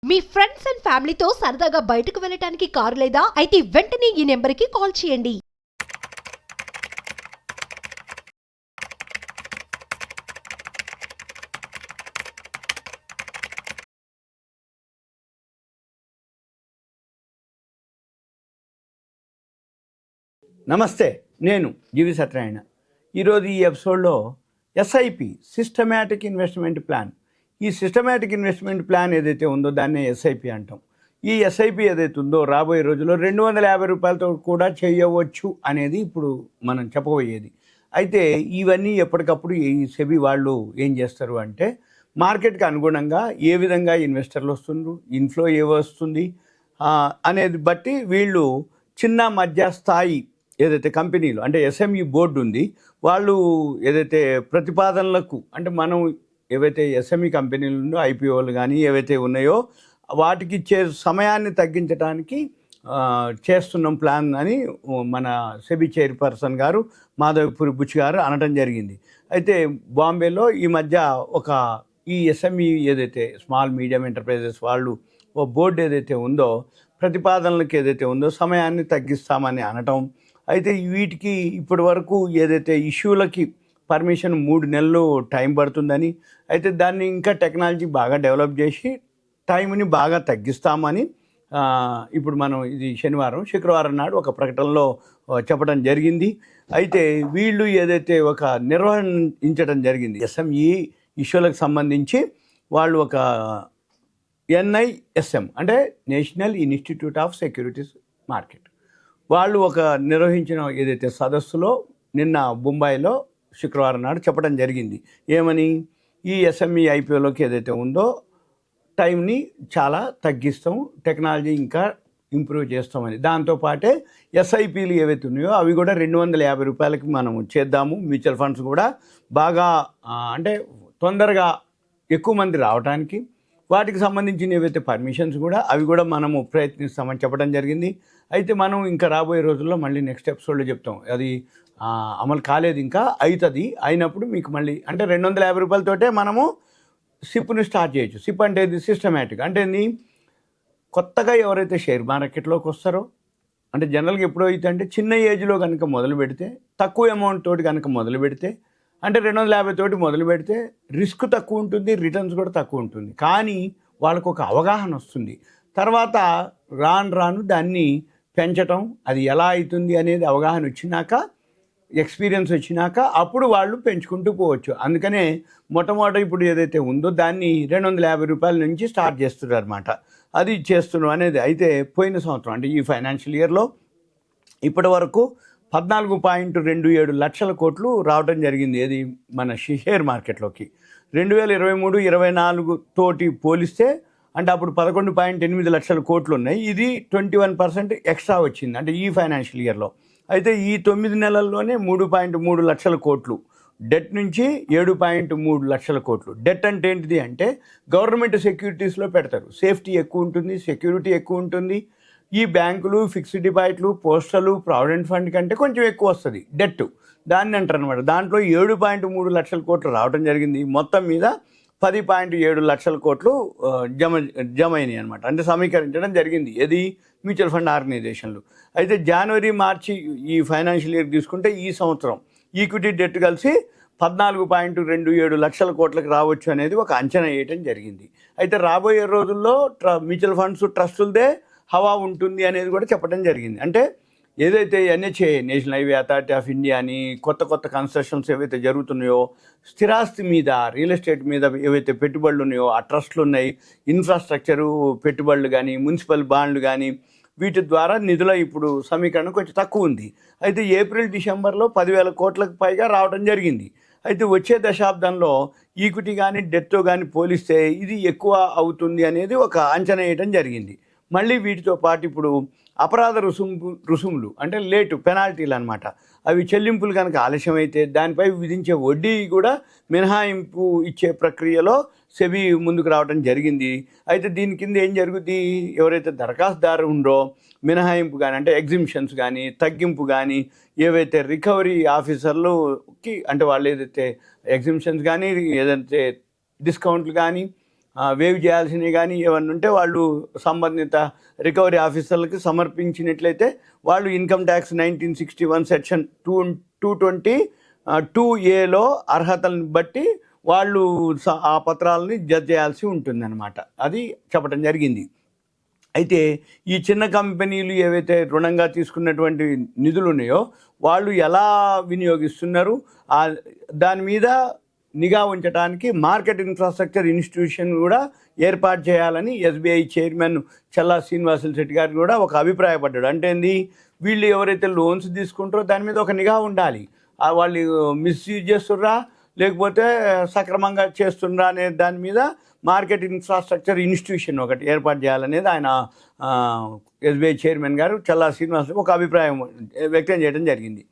Me friends and ఫ్యామిలీతో సరదాగా బయటకు వెళ్ళటానికి కారు లేదా అయితే వెంటనే ఈ నెంబర్కి కాల్ చేయండి. నమస్తే, నేను జీవి సత్యనారాయణ. ఈరోజు ఈ ఎపిసోడ్లో ఎస్ఐపి సిస్టమాటిక్ ఇన్వెస్ట్మెంట్ ప్లాన్, ఈ సిస్టమాటిక్ ఇన్వెస్ట్మెంట్ ప్లాన్ ఏదైతే ఉందో దాన్నే ఎస్ఐపి అంటాం. ఈ ఎస్ఐపి ఏదైతే ఉందో రాబోయే రోజుల్లో 250 రూపాయలతో కూడా చేయవచ్చు అనేది ఇప్పుడు మనం చెప్పబోయేది. అయితే ఇవన్నీ ఎప్పటికప్పుడు ఈ సెబీ వాళ్ళు ఏం చేస్తారు అంటే, మార్కెట్కి అనుగుణంగా ఏ విధంగా ఇన్వెస్టర్లు వస్తుండ్రు, ఇన్ఫ్లో ఏ వస్తుంది అనేది బట్టి వీళ్ళు చిన్న మధ్య స్థాయి ఏదైతే కంపెనీలు అంటే ఎస్ఎంఈ బోర్డు ఉంది, వాళ్ళు ఏదైతే ప్రతిపాదనలకు అంటే మనం ఏవైతే ఎస్ఎంఈ కంపెనీలు ఉందో ఐపీఓలు కానీ ఏవైతే ఉన్నాయో వాటికి ఇచ్చే సమయాన్ని తగ్గించడానికి చేస్తున్నాం ప్లాన్ అని మన సెబీ చైర్పర్సన్ గారు మాధవపురి బుచ్ గారు అనడం జరిగింది. అయితే బాంబేలో ఈ మధ్య ఈ ఎస్ఎంఈ ఏదైతే స్మాల్ మీడియం ఎంటర్ప్రైజెస్ వాళ్ళు ఓ బోర్డు ఏదైతే ఉందో ప్రతిపాదనలకు ఏదైతే ఉందో సమయాన్ని తగ్గిస్తామని అనటం. అయితే వీటికి ఇప్పటి వరకు ఏదైతే ఇష్యూలకి పర్మిషన్ 3 నెలలు టైం పడుతుందని, అయితే దాన్ని ఇంకా టెక్నాలజీ బాగా డెవలప్ చేసి టైంని బాగా తగ్గిస్తామని ఇప్పుడు మనం ఇది శుక్రవారం నాడు ఒక ప్రకటనలో చెప్పడం జరిగింది. అయితే వీళ్ళు ఏదైతే ఒక నిర్వహించడం జరిగింది ఎస్ఎంఈ ఇష్యూలకు సంబంధించి, వాళ్ళు ఒక NISM అంటే national institute of securities market, వాళ్ళు నిర్వహించిన ఏదైతే సదస్సులో నిన్న బొంబాయిలో శుక్రవారం నాడు చెప్పడం జరిగింది. ఏమని, ఈ ఎస్ఎంఈ ఐపీఓలోకి ఏదైతే ఉందో టైంని చాలా తగ్గిస్తాం, టెక్నాలజీ ఇంకా ఇంప్రూవ్ చేస్తామని. దాంతోపాటే ఎస్ఐపీలు ఏవైతే ఉన్నాయో అవి కూడా 250 రూపాయలకి మనం చేద్దాము. మ్యూచువల్ ఫండ్స్ కూడా బాగా అంటే తొందరగా ఎక్కువ మంది రావడానికి వాటికి సంబంధించిన ఏవైతే పర్మిషన్స్ కూడా అవి కూడా మనము ప్రయత్నిస్తామని చెప్పడం జరిగింది. అయితే మనం ఇంకా రాబోయే రోజుల్లో మళ్ళీ నెక్స్ట్ ఎపిసోడ్లో చెప్తాం, అది అమలు కాలేదు ఇంకా, అవుతుంది. అయినప్పుడు మీకు మళ్ళీ అంటే 250 రూపాయలతోటే మనము సిప్ని స్టార్ట్ చేయొచ్చు. సిప్ అంటే ఇది సిస్టమేటిక్ అంటే కొత్తగా ఎవరైతే షేర్ మార్కెట్లోకి వస్తారో, అంటే జనరల్గా ఎప్పుడో అయితే అంటే చిన్న ఏజ్లో కనుక మొదలు పెడితే, తక్కువ అమౌంట్ తోటి కనుక మొదలు పెడితే, అంటే 250 తోటి మొదలు పెడితే రిస్క్ తక్కువ ఉంటుంది, రిటర్న్స్ కూడా తక్కువ ఉంటుంది. కానీ వాళ్ళకు ఒక అవగాహన వస్తుంది. తర్వాత రాను దాన్ని పెంచటం, అది ఎలా అవుతుంది అనేది అవగాహన వచ్చినాక, ఎక్స్పీరియన్స్ వచ్చినాక అప్పుడు వాళ్ళు పెంచుకుంటూ పోవచ్చు. అందుకనే మొట్టమొదట ఇప్పుడు ఏదైతే ఉందో దాన్ని 250 రూపాయల నుంచి స్టార్ట్ చేస్తున్నారు అనమాట. అది చేస్తున్నాం అనేది. అయితే పోయిన సంవత్సరం అంటే ఈ ఫైనాన్షియల్ ఇయర్లో ఇప్పటి వరకు 14.27 లక్షల కోట్లు రావడం జరిగింది. అది మన షేర్ మార్కెట్లోకి 2023-24 తోటి పోలిస్తే అంటే అప్పుడు 11.8 లక్షల కోట్లు ఉన్నాయి. ఇది 21% ఎక్స్ట్రా వచ్చింది అంటే ఈ ఫైనాన్షియల్ ఇయర్లో. అయితే ఈ 9 నెలల్లోనే 3.3 లక్షల కోట్లు డెట్ నుంచి 7.3 లక్షల కోట్లు. డెట్ అంటే ఏంటిది అంటే గవర్నమెంట్ సెక్యూరిటీస్లో పెడతారు, సేఫ్టీ ఎక్కువ ఉంటుంది, సెక్యూరిటీ ఎక్కువ ఉంటుంది. ఈ బ్యాంకులు, ఫిక్స్డ్ డిపాజిట్లు, పోస్టలు, ప్రావిడెంట్ ఫండ్ కంటే కొంచెం ఎక్కువ వస్తుంది డెట్, దాన్ని అంటారు అనమాట. దాంట్లో 7.3 లక్షల కోట్లు రావడం జరిగింది. మొత్తం మీద 10.7 లక్షల కోట్లు జమ అయినాయి అనమాట, అంటే సమీకరించడం జరిగింది. ఏది మ్యూచువల్ ఫండ్ ఆర్గనైజేషన్లు. అయితే జనవరి మార్చి ఈ ఫైనాన్షియల్ ఇయర్ తీసుకుంటే ఈ సంవత్సరం ఈక్విటీ డెట్ కలిసి 14.27 లక్షల కోట్లకు రావచ్చు అనేది ఒక అంచనా వేయటం జరిగింది. అయితే రాబోయే రోజుల్లో మ్యూచువల్ ఫండ్స్ ట్రస్టులదే హవా ఉంటుంది అనేది కూడా చెప్పడం జరిగింది. అంటే ఏదైతే NHAI national highway authority of India అని కొత్త కన్స్ట్రక్షన్స్ ఏవైతే జరుగుతున్నాయో, స్థిరాస్తి మీద, రియల్ ఎస్టేట్ మీద ఏవైతే పెట్టుబడులు ఉన్నాయో ఆ ట్రస్టులు ఉన్నాయి, ఇన్ఫ్రాస్ట్రక్చరు పెట్టుబడులు కానీ, మున్సిపల్ బాండ్లు కానీ, వీటి ద్వారా నిధుల ఇప్పుడు సమీకరణ కొంచెం తక్కువ ఉంది. అయితే ఏప్రిల్-డిసెంబర్లో 10,000 కోట్లకు పైగా రావడం జరిగింది. అయితే వచ్చే దశాబ్దంలో ఈక్విటీ కానీ డెట్తో కానీ పోలిస్తే ఇది ఎక్కువ అవుతుంది అనేది ఒక అంచనా వేయడం జరిగింది. మళ్ళీ వీటితో పాటు ఇప్పుడు అపరాధ రుసుములు అంటే లేటు పెనాల్టీలు అనమాట, అవి చెల్లింపులు కనుక ఆలస్యమైతే దానిపై విధించే వడ్డీ కూడా మినహాయింపు ఇచ్చే ప్రక్రియలో సెబీ ముందుకు రావడం జరిగింది. అయితే దీని కింద ఏం జరుగుతుంది, ఎవరైతే దరఖాస్తుదారు ఉందో మినహాయింపు కానీ అంటే ఎగ్జిబిషన్స్ కానీ తగ్గింపు కానీ ఏవైతే రికవరీ ఆఫీసర్లుకి అంటే వాళ్ళు ఏదైతే ఎగ్జిబిషన్స్ కానీ ఏదైతే డిస్కౌంట్లు కానీ వేవ్ చేయాల్సినవి కానీ ఏమన్నా ఉంటే వాళ్ళు సంబంధిత రికవరీ ఆఫీసర్లకి సమర్పించినట్లయితే వాళ్ళు ఇన్కమ్ ట్యాక్స్ 1961 సెక్షన్ 220(2)(a)లో అర్హతలను బట్టి వాళ్ళు ఆ పత్రాలని జడ్జ్ చేయాల్సి ఉంటుందన్నమాట. అది చెప్పడం జరిగింది. అయితే ఈ చిన్న కంపెనీలు ఏవైతే రుణంగా తీసుకున్నటువంటి నిధులు ఉన్నాయో వాళ్ళు ఎలా వినియోగిస్తున్నారు దాని మీద నిఘా ఉంచడానికి మార్కెట్ ఇన్ఫ్రాస్ట్రక్చర్ ఇన్స్టిట్యూషన్ కూడా ఏర్పాటు చేయాలని ఎస్బీఐ చైర్మన్ చల్లా శ్రీనివాసులు శెట్టి గారు కూడా ఒక అభిప్రాయపడ్డాడు. అంటే ఏంది, వీళ్ళు ఎవరైతే లోన్స్ తీసుకుంటారో దాని మీద ఒక నిఘా ఉండాలి. వాళ్ళు మిస్యూజ్ చేస్తుర్రా లేకపోతే సక్రమంగా చేస్తుండ్రా అనే దాని మీద మార్కెట్ ఇన్ఫ్రాస్ట్రక్చర్ ఇన్స్టిట్యూషన్ ఒకటి ఏర్పాటు చేయాలనేది ఆయన ఎస్బీఐ చైర్మన్ గారు చల్లా శ్రీనివాసులు ఒక అభిప్రాయం వ్యక్తం చేయడం జరిగింది.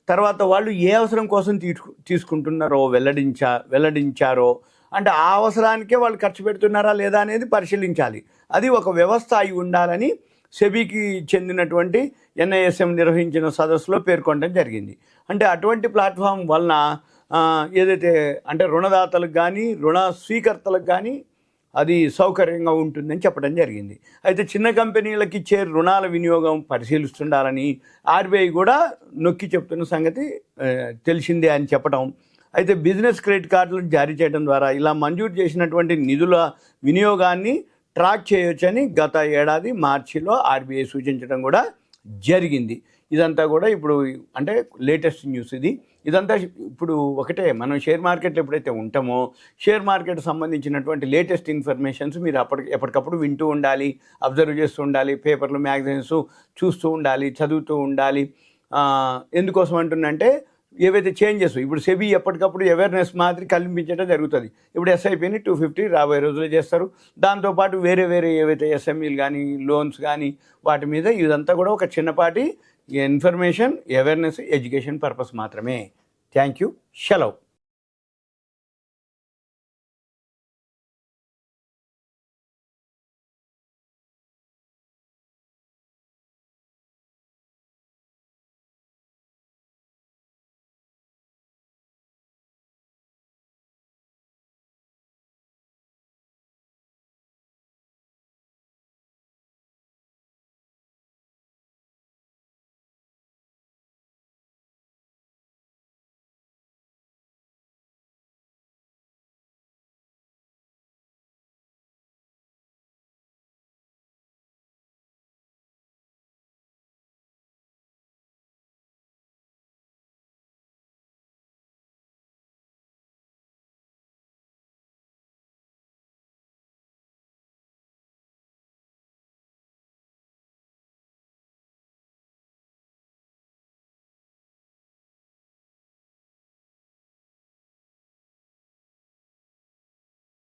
తర్వాత వాళ్ళు ఏ అవసరం కోసం తీసుకుంటున్నారో వెల్లడించారో అంటే ఆ అవసరానికే వాళ్ళు ఖర్చు పెడుతున్నారా లేదా అనేది పరిశీలించాలి. అది ఒక వ్యవస్థ అయి ఉండాలని సెబీకి చెందినటువంటి ఎన్ఐఎస్ఎం నిర్వహించిన సదస్సులో పేర్కొనడం జరిగింది. అంటే అటువంటి ప్లాట్ఫామ్ వలన ఏదైతే అంటే రుణదాతలకు కానీ రుణ స్వీకర్తలకు కానీ అది సౌకర్యంగా ఉంటుందని చెప్పడం జరిగింది. అయితే చిన్న కంపెనీలకు ఇచ్చే రుణాల వినియోగం పరిశీలిస్తుండాలని ఆర్బీఐ కూడా నొక్కి చెప్తున్న సంగతి తెలిసిందే అని చెప్పడం. అయితే బిజినెస్ క్రెడిట్ కార్డులను జారీ చేయడం ద్వారా ఇలా మంజూరు చేసినటువంటి నిధుల వినియోగాన్ని ట్రాక్ చేయొచ్చని గత ఏడాది మార్చిలో ఆర్బీఐ సూచించడం కూడా జరిగింది. ఇదంతా కూడా ఇప్పుడు అంటే లేటెస్ట్ న్యూస్ ఇదంతా ఇప్పుడు ఒకటే, మనం షేర్ మార్కెట్లో ఎప్పుడైతే ఉంటామో షేర్ మార్కెట్ సంబంధించినటువంటి లేటెస్ట్ ఇన్ఫర్మేషన్స్ మీరు ఎప్పటికప్పుడు వింటూ ఉండాలి, అబ్జర్వ్ చేస్తూ ఉండాలి, పేపర్లు మ్యాగజైన్స్ చూస్తూ ఉండాలి, చదువుతూ ఉండాలి. ఎందుకోసం అంటున్నంటే ఏవైతే చేంజెస్ ఇప్పుడు సెబీ ఎప్పటికప్పుడు అవేర్నెస్ మాదిరి కల్పించడం జరుగుతుంది. ఇప్పుడు ఎస్ఐపిని 250 రాబోయే రోజుల్లో చేస్తారు. దాంతోపాటు వేరే ఏవైతే ఎస్ఎంఈలు కానీ లోన్స్ కానీ వాటి మీద ఇదంతా కూడా ఒక చిన్నపాటి ఇన్ఫర్మేషన్ అవేర్నెస్ ఎడ్యుకేషన్ పర్పస్ మాత్రమే. Thank you. సెలవు.